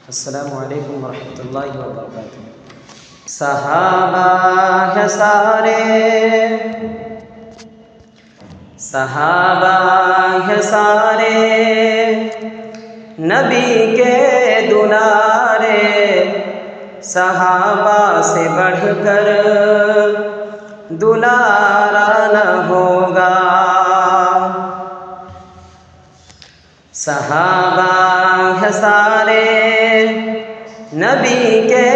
السلام علیکم ورحمۃ اللہ وبرکاتہ۔ صحابہ ہے سارے، صحابہ ہے سارے، نبی کے دلارے، صحابہ سے بڑھ کر دلارا نہ ہوگا۔ صحابہ ہے سارے، نبی کے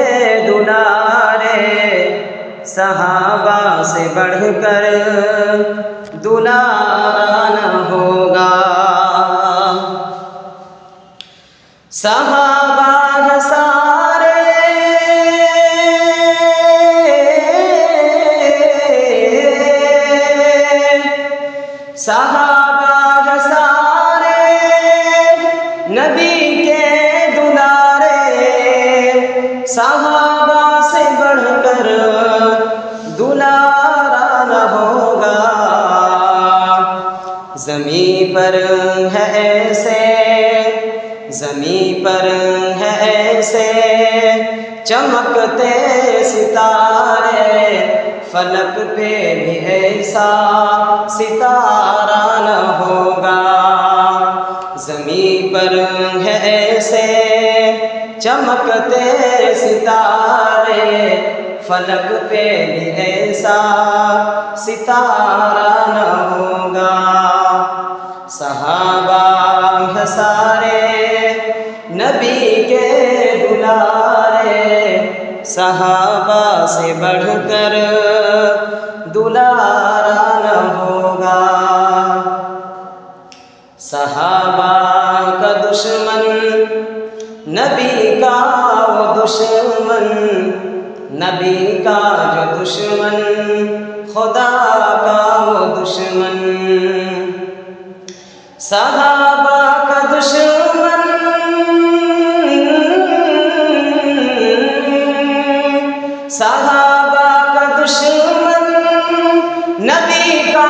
دلارے، صحابہ سے بڑھ کر دلارا نہ ہوگا۔ صحابہ ہے سارے، صحابہ ہے سارے، نبی کے دلارے، صحابہ سے بڑھ کر دلارا نہ ہوگا۔ زمین پر ہے ایسے، زمین پر ہے ایسے چمکتے ستارے، فلک پہ بھی ایسا ستارہ نہ ہوگا۔ زمین پر ہے ایسے چمکتے ستارے، فلک پہ بھی ایسا ستارہ نہ ہوگا۔ صحابہ ہے سارے، نبی کے دلارے، صحابہ سے بڑھ کر دلارا نہ ہوگا۔ صحابہ کا دشمن نبی کا وہ دشمن، نبی کا جو دشمن خدا کا وہ دشمن۔ صحابہ کا دشمن صحابہ کا دشمن، نبی کا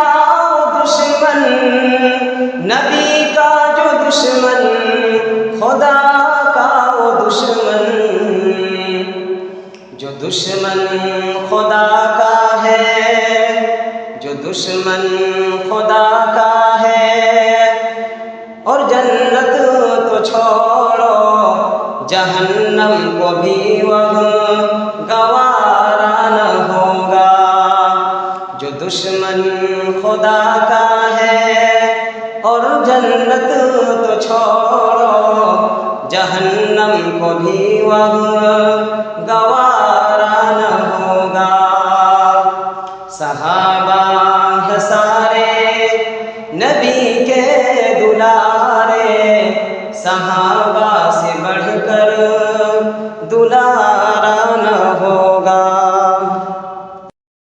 وہ دشمن، نبی کا جو دشمن خدا کا وہ دشمن۔ جو دشمن خدا کا ہے، جو دشمن خدا کا ہے، اور جنت تو چھوڑو جہنم کو بھی وہ گوارا نہ ہوگا۔ جو دشمن خدا کا ہے اور جنت تو چھوڑو جہنم کو بھی وہ گوارا نہ ہوگا۔ صحابہ ہے سارے، نبی کے دلارے، صحابہ سے بڑھ کر دلارا